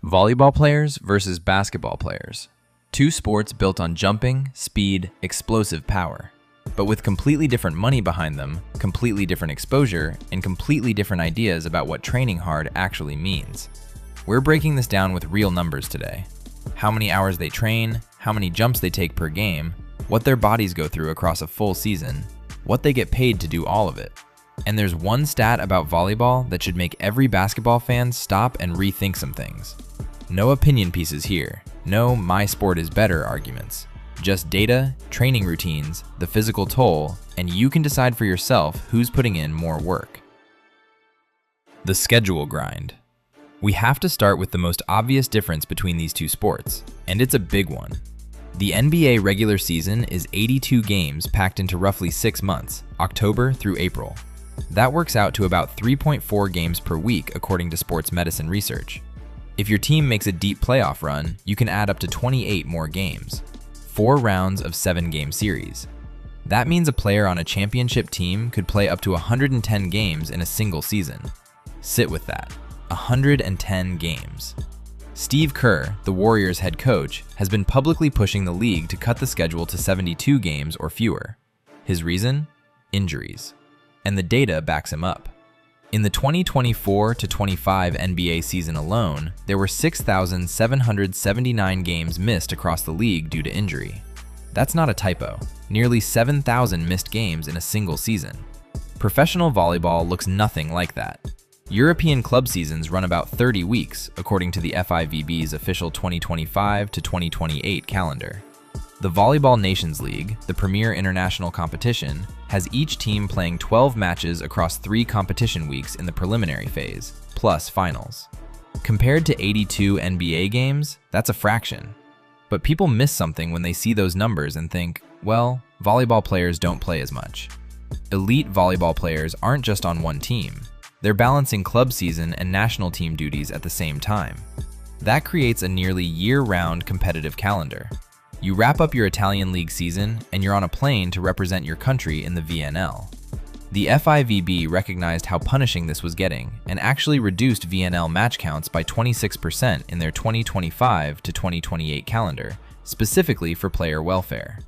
Volleyball players versus basketball players. Two sports built on jumping, speed, explosive power, but with completely different money behind them, completely different exposure, and completely different ideas about what training hard actually means. We're breaking this down with real numbers today. How many hours they train, how many jumps they take per game, what their bodies go through across a full season, what they get paid to do all of it. And there's one stat about volleyball that should make every basketball fan stop and rethink some things. No opinion pieces here, no "my sport is better" arguments. Just data, training routines, the physical toll, and you can decide for yourself who's putting in more work. The schedule grind. We have to start with the most obvious difference between these two sports, and it's a big one. The NBA regular season is 82 games packed into roughly 6 months, October through April. That works out to about 3.4 games per week according to sports medicine research. If your team makes a deep playoff run, you can add up to 28 more games, 4 rounds of 7-game series. That means a player on a championship team could play up to 110 games in a single season. Sit with that, 110 games. Steve Kerr, the Warriors head coach, has been publicly pushing the league to cut the schedule to 72 games or fewer. His reason? Injuries. And the data backs him up. In the 2024-25 NBA season alone, there were 6,779 games missed across the league due to injury. That's not a typo. Nearly 7,000 missed games in a single season. Professional volleyball looks nothing like that. European club seasons run about 30 weeks, according to the FIVB's official 2025-2028 calendar. The Volleyball Nations League, the premier international competition, has each team playing 12 matches across 3 competition weeks in the preliminary phase, plus finals. Compared to 82 NBA games, that's a fraction. But people miss something when they see those numbers and think, well, volleyball players don't play as much. Elite volleyball players aren't just on one team. They're balancing club season and national team duties at the same time. That creates a nearly year-round competitive calendar. You wrap up your Italian league season and you're on a plane to represent your country in the VNL. The FIVB recognized how punishing this was getting and actually reduced VNL match counts by 26% in their 2025-2028 calendar, specifically for player welfare.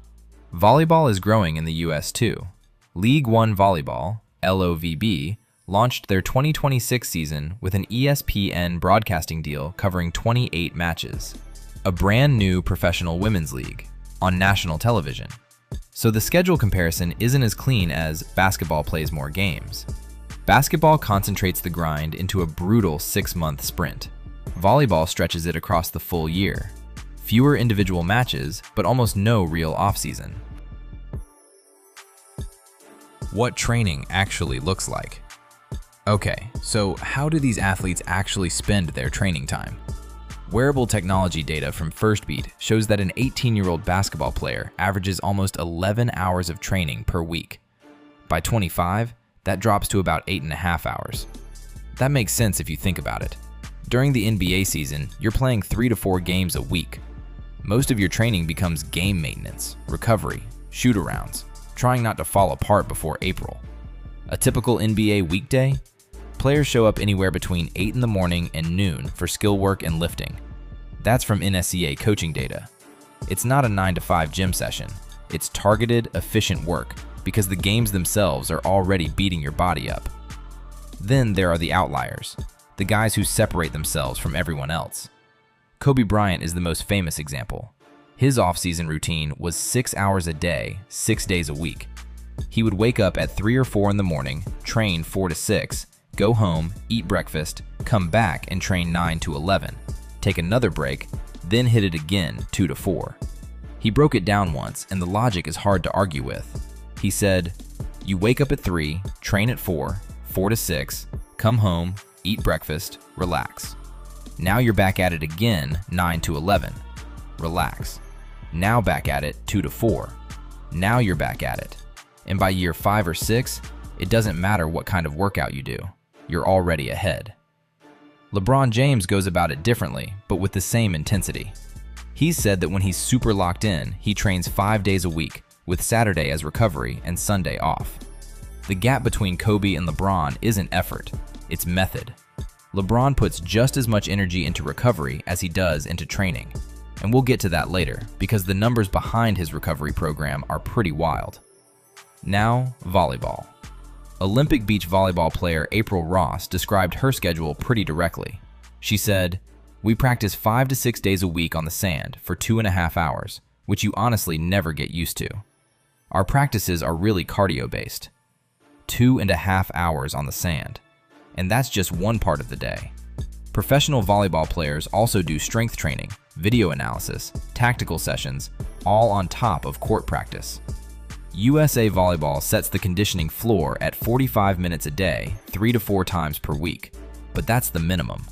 Volleyball is growing in the US too. League One Volleyball, LOVB, launched their 2026 season with an ESPN broadcasting deal covering 28 matches. A brand new professional women's league on national television. So the schedule comparison isn't as clean as basketball plays more games. Basketball concentrates the grind into a brutal 6-month sprint. Volleyball stretches it across the full year. Fewer individual matches, but almost no real offseason. What training actually looks like. Okay, so how do these athletes actually spend their training time? Wearable technology data from FirstBeat shows that an 18-year-old basketball player averages almost 11 hours of training per week. By 25, that drops to about 8.5 hours. That makes sense if you think about it. During the NBA season, you're playing 3 to 4 games a week. Most of your training becomes game maintenance, recovery, shoot-arounds, trying not to fall apart before April. A typical NBA weekday? Players show up anywhere between 8 in the morning and noon for skill work and lifting. That's from NSCA coaching data. It's not a 9-to-5 gym session. It's targeted, efficient work because the games themselves are already beating your body up. Then there are the outliers, the guys who separate themselves from everyone else. Kobe Bryant is the most famous example. His off-season routine was 6 hours a day, 6 days a week. He would wake up at 3 or 4 in the morning, train 4 to 6, go home, eat breakfast, come back and train 9 to 11, take another break, then hit it again 2 to 4. He broke it down once, and the logic is hard to argue with. He said, you wake up at 3, train at 4, 4 to 6, come home, eat breakfast, relax. Now you're back at it again 9 to 11. Relax. Now back at it 2 to 4. Now you're back at it. And by year 5 or 6, it doesn't matter what kind of workout you do. You're already ahead. LeBron James goes about it differently, but with the same intensity. He's said that when he's super locked in, he trains 5 days a week, with Saturday as recovery and Sunday off. The gap between Kobe and LeBron isn't effort, it's method. LeBron puts just as much energy into recovery as he does into training. And we'll get to that later, because the numbers behind his recovery program are pretty wild. Now, volleyball. Olympic beach volleyball player April Ross described her schedule pretty directly. She said, "We practice 5 to 6 days a week on the sand for 2.5 hours, which you honestly never get used to. Our practices are really cardio-based. 2.5 hours on the sand. And that's just one part of the day. Professional volleyball players also do strength training, video analysis, tactical sessions, all on top of court practice. USA Volleyball sets the conditioning floor at 45 minutes a day, 3 to 4 times per week, but that's the minimum.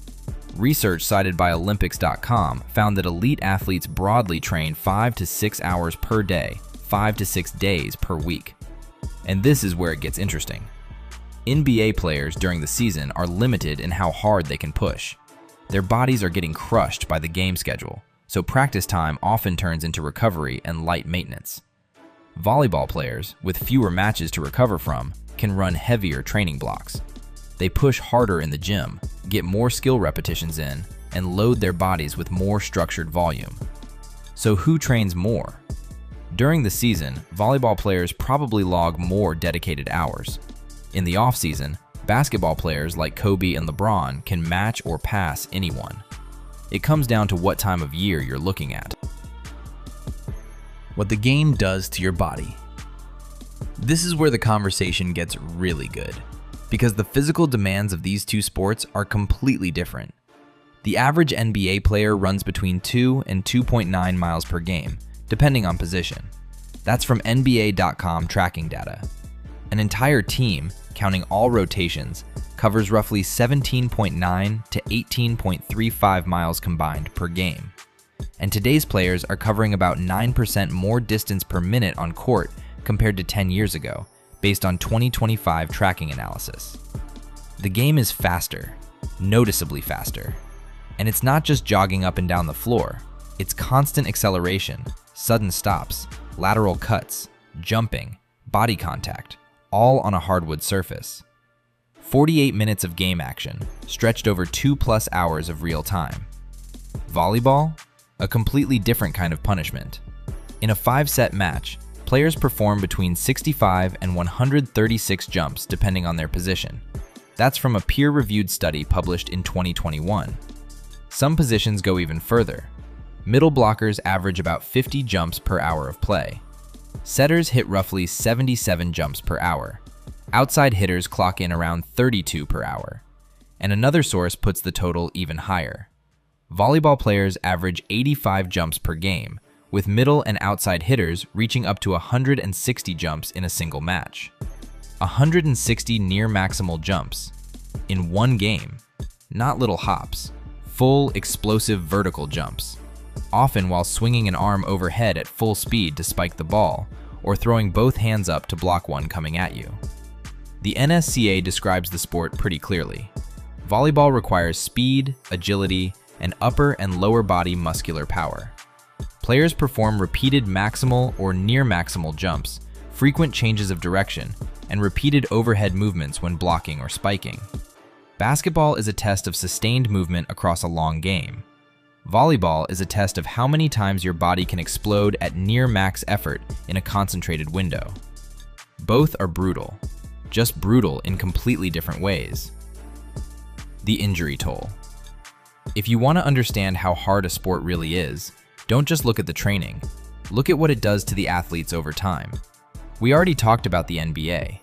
Research cited by Olympics.com found that elite athletes broadly train 5 to 6 hours per day, 5 to 6 days per week. And this is where it gets interesting. NBA players during the season are limited in how hard they can push. Their bodies are getting crushed by the game schedule, so practice time often turns into recovery and light maintenance. Volleyball players, with fewer matches to recover from, can run heavier training blocks. They push harder in the gym, get more skill repetitions in, and load their bodies with more structured volume. So who trains more? During the season, volleyball players probably log more dedicated hours. In the off-season, basketball players like Kobe and LeBron can match or pass anyone. It comes down to what time of year you're looking at. What the game does to your body. This is where the conversation gets really good, because the physical demands of these two sports are completely different. The average NBA player runs between 2 and 2.9 miles per game, depending on position. That's from NBA.com tracking data. An entire team, counting all rotations, covers roughly 17.9 to 18.35 miles combined per game. And today's players are covering about 9% more distance per minute on court compared to 10 years ago, based on 2025 tracking analysis. The game is faster, noticeably faster. And it's not just jogging up and down the floor, it's constant acceleration, sudden stops, lateral cuts, jumping, body contact, all on a hardwood surface. 48 minutes of game action, stretched over 2+ hours of real time. Volleyball? A completely different kind of punishment. In a 5-set match, players perform between 65 and 136 jumps depending on their position. That's from a peer-reviewed study published in 2021. Some positions go even further. Middle blockers average about 50 jumps per hour of play. Setters hit roughly 77 jumps per hour. Outside hitters clock in around 32 per hour. And another source puts the total even higher. Volleyball players average 85 jumps per game, with middle and outside hitters reaching up to 160 jumps in a single match. 160 near maximal jumps in one game, not little hops, full explosive vertical jumps, often while swinging an arm overhead at full speed to spike the ball, or throwing both hands up to block one coming at you. The NSCA describes the sport pretty clearly. Volleyball requires speed, agility, and upper and lower body muscular power. Players perform repeated maximal or near maximal jumps, frequent changes of direction, and repeated overhead movements when blocking or spiking. Basketball is a test of sustained movement across a long game. Volleyball is a test of how many times your body can explode at near max effort in a concentrated window. Both are brutal, just brutal in completely different ways. The injury toll. If you want to understand how hard a sport really is, don't just look at the training. Look at what it does to the athletes over time. We already talked about the NBA.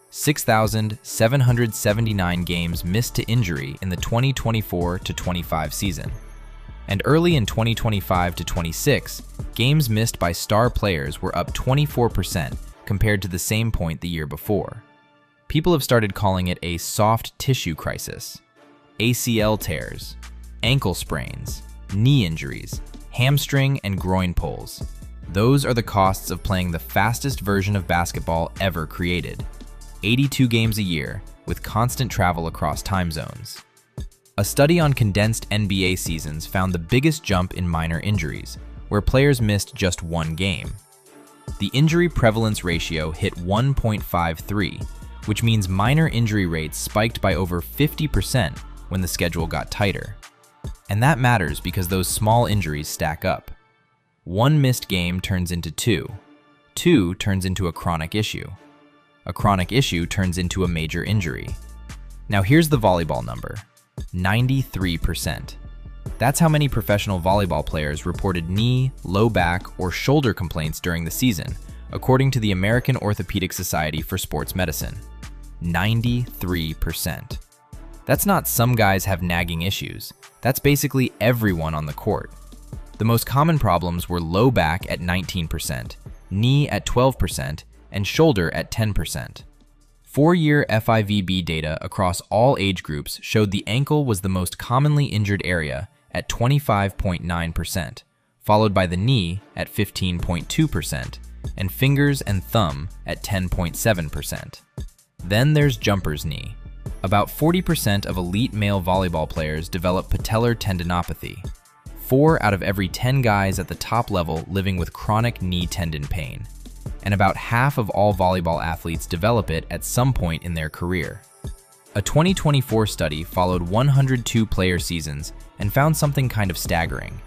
6,779 games missed to injury in the 2024-25 season. And early in 2025-26, games missed by star players were up 24% compared to the same point the year before. People have started calling it a soft tissue crisis. ACL tears, ankle sprains, knee injuries, hamstring and groin pulls. Those are the costs of playing the fastest version of basketball ever created. 82 games a year, with constant travel across time zones. A study on condensed NBA seasons found the biggest jump in minor injuries, where players missed just one game. The injury prevalence ratio hit 1.53, which means minor injury rates spiked by over 50% when the schedule got tighter. And that matters because those small injuries stack up. One missed game turns into two. Two turns into a chronic issue. A chronic issue turns into a major injury. Now here's the volleyball number, 93%. That's how many professional volleyball players reported knee, low back, or shoulder complaints during the season, according to the American Orthopedic Society for Sports Medicine. 93%. That's not some guys have nagging issues. That's basically everyone on the court. The most common problems were low back at 19%, knee at 12%, and shoulder at 10%. 4-year FIVB data across all age groups showed the ankle was the most commonly injured area at 25.9%, followed by the knee at 15.2%, and fingers and thumb at 10.7%. Then there's jumper's knee. About 40% of elite male volleyball players develop patellar tendinopathy. 4 out of every 10 guys at the top level living with chronic knee tendon pain. And about half of all volleyball athletes develop it at some point in their career. A 2024 study followed 102 player seasons and found something kind of staggering.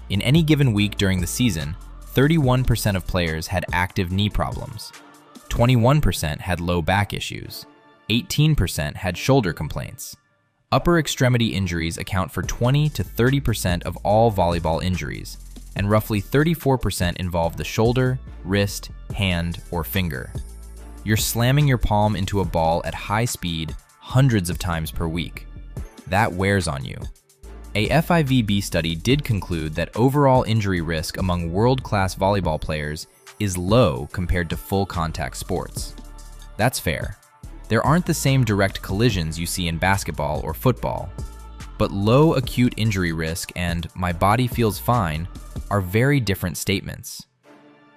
In any given week during the season, 31% of players had active knee problems. 21% had low back issues. 18% had shoulder complaints. Upper extremity injuries account for 20 to 30% of all volleyball injuries, and roughly 34% involve the shoulder, wrist, hand, or finger. You're slamming your palm into a ball at high speed hundreds of times per week. That wears on you. A FIVB study did conclude that overall injury risk among world-class volleyball players is low compared to full contact sports. That's fair. There aren't the same direct collisions you see in basketball or football, but low acute injury risk and "my body feels fine" are very different statements.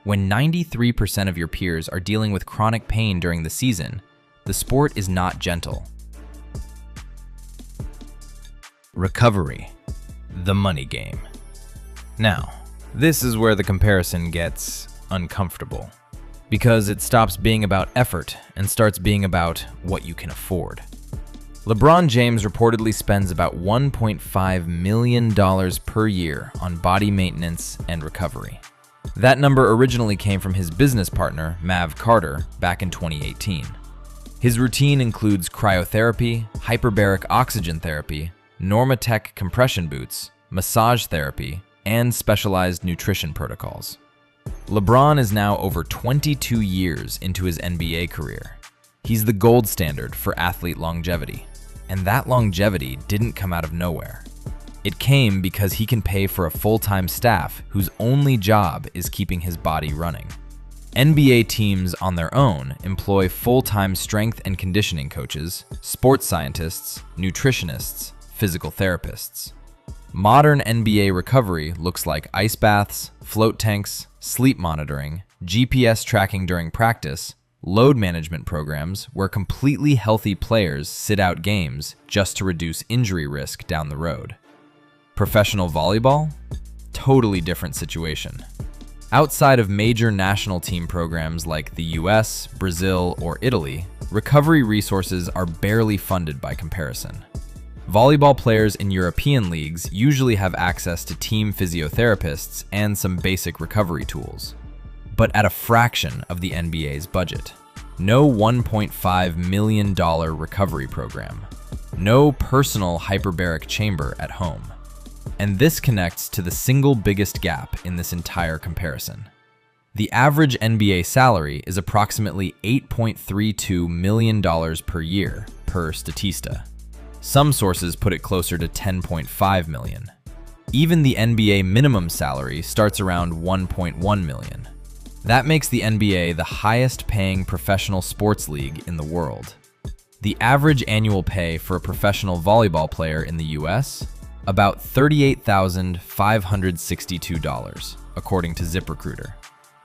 When 93% of your peers are dealing with chronic pain during the season, the sport is not gentle. Recovery, the money game. Now, this is where the comparison gets uncomfortable, because it stops being about effort and starts being about what you can afford. LeBron James reportedly spends about $1.5 million per year on body maintenance and recovery. That number originally came from his business partner, Mav Carter, back in 2018. His routine includes cryotherapy, hyperbaric oxygen therapy, Normatec compression boots, massage therapy, and specialized nutrition protocols. LeBron is now over 22 years into his NBA career. He's the gold standard for athlete longevity. And that longevity didn't come out of nowhere. It came because he can pay for a full-time staff whose only job is keeping his body running. NBA teams on their own employ full-time strength and conditioning coaches, sports scientists, nutritionists, physical therapists. Modern NBA recovery looks like ice baths, float tanks, sleep monitoring, GPS tracking during practice, load management programs where completely healthy players sit out games just to reduce injury risk down the road. Professional volleyball? Totally different situation. Outside of major national team programs like the US, Brazil, or Italy, recovery resources are barely funded by comparison. Volleyball players in European leagues usually have access to team physiotherapists and some basic recovery tools, but at a fraction of the NBA's budget. No $1.5 million recovery program. No personal hyperbaric chamber at home. And this connects to the single biggest gap in this entire comparison. The average NBA salary is approximately $8.32 million per year per Statista. Some sources put it closer to $10.5 million. Even the NBA minimum salary starts around $1.1 million. That makes the NBA the highest paying professional sports league in the world. The average annual pay for a professional volleyball player in the US? About $38,562, according to ZipRecruiter.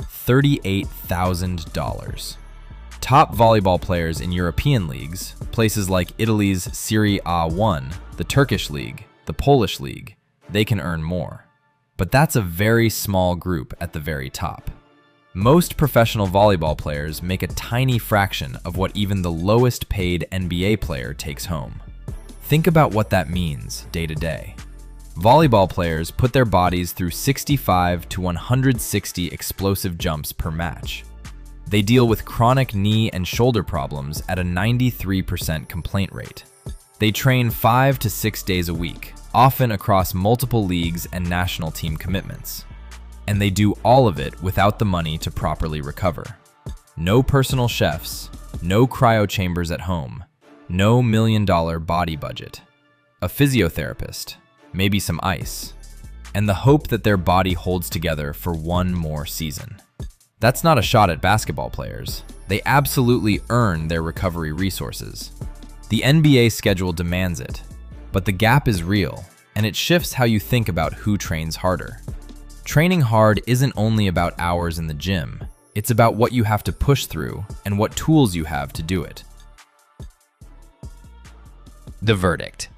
$38,000. Top volleyball players in European leagues, places like Italy's Serie A1, the Turkish league, the Polish league, they can earn more. But that's a very small group at the very top. Most professional volleyball players make a tiny fraction of what even the lowest paid NBA player takes home. Think about what that means day to day. Volleyball players put their bodies through 65 to 160 explosive jumps per match. They deal with chronic knee and shoulder problems at a 93% complaint rate. They train 5 to 6 days a week, often across multiple leagues and national team commitments. And they do all of it without the money to properly recover. No personal chefs, no cryo chambers at home, no million-dollar body budget, a physiotherapist, maybe some ice, and the hope that their body holds together for one more season. That's not a shot at basketball players. They absolutely earn their recovery resources. The NBA schedule demands it, but the gap is real, and it shifts how you think about who trains harder. Training hard isn't only about hours in the gym, it's about what you have to push through and what tools you have to do it. The verdict.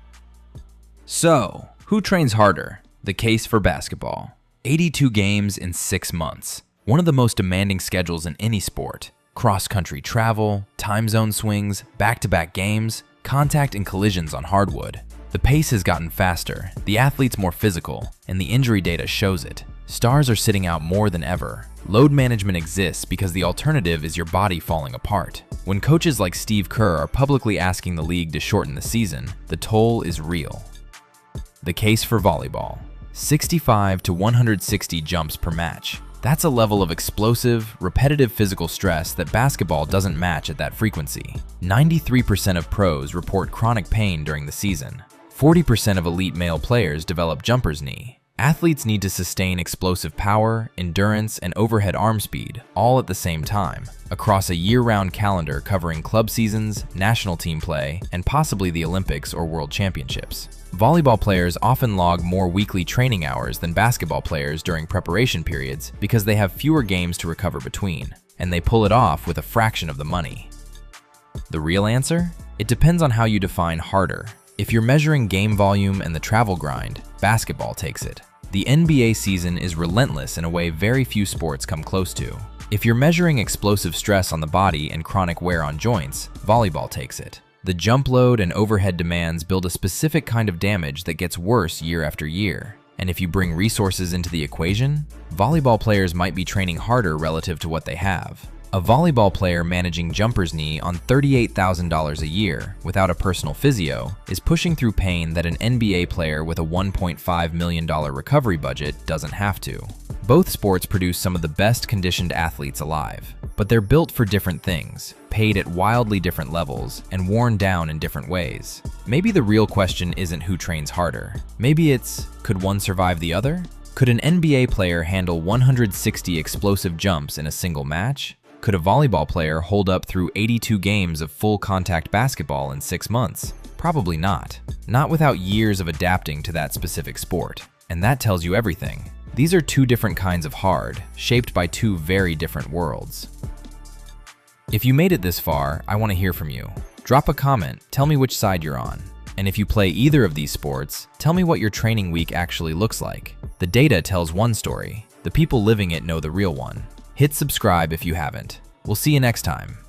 So, who trains harder? The case for basketball. 82 games in 6 months. One of the most demanding schedules in any sport. Cross-country travel, time zone swings, back-to-back games, contact and collisions on hardwood. The pace has gotten faster, the athletes more physical, and the injury data shows it. Stars are sitting out more than ever. Load management exists because the alternative is your body falling apart. When coaches like Steve Kerr are publicly asking the league to shorten the season, the toll is real. The case for volleyball. 65 to 160 jumps per match. That's a level of explosive, repetitive physical stress that basketball doesn't match at that frequency. 93% of pros report chronic pain during the season. 40% of elite male players develop jumper's knee. Athletes need to sustain explosive power, endurance, and overhead arm speed, all at the same time, across a year-round calendar covering club seasons, national team play, and possibly the Olympics or World Championships. Volleyball players often log more weekly training hours than basketball players during preparation periods because they have fewer games to recover between, and they pull it off with a fraction of the money. The real answer? It depends on how you define harder. If you're measuring game volume and the travel grind, basketball takes it. The NBA season is relentless in a way very few sports come close to. If you're measuring explosive stress on the body and chronic wear on joints, volleyball takes it. The jump load and overhead demands build a specific kind of damage that gets worse year after year. And if you bring resources into the equation, volleyball players might be training harder relative to what they have. A volleyball player managing jumper's knee on $38,000 a year without a personal physio is pushing through pain that an NBA player with a $1.5 million recovery budget doesn't have to. Both sports produce some of the best conditioned athletes alive, but they're built for different things, paid at wildly different levels, and worn down in different ways. Maybe the real question isn't who trains harder. Maybe it's, could one survive the other? Could an NBA player handle 160 explosive jumps in a single match? Could a volleyball player hold up through 82 games of full contact basketball in 6 months? Probably not. Not without years of adapting to that specific sport. And that tells you everything. These are two different kinds of hard, shaped by two very different worlds. If you made it this far, I want to hear from you. Drop a comment, tell me which side you're on. And if you play either of these sports, tell me what your training week actually looks like. The data tells one story. The people living it know the real one. Hit subscribe if you haven't. We'll see you next time.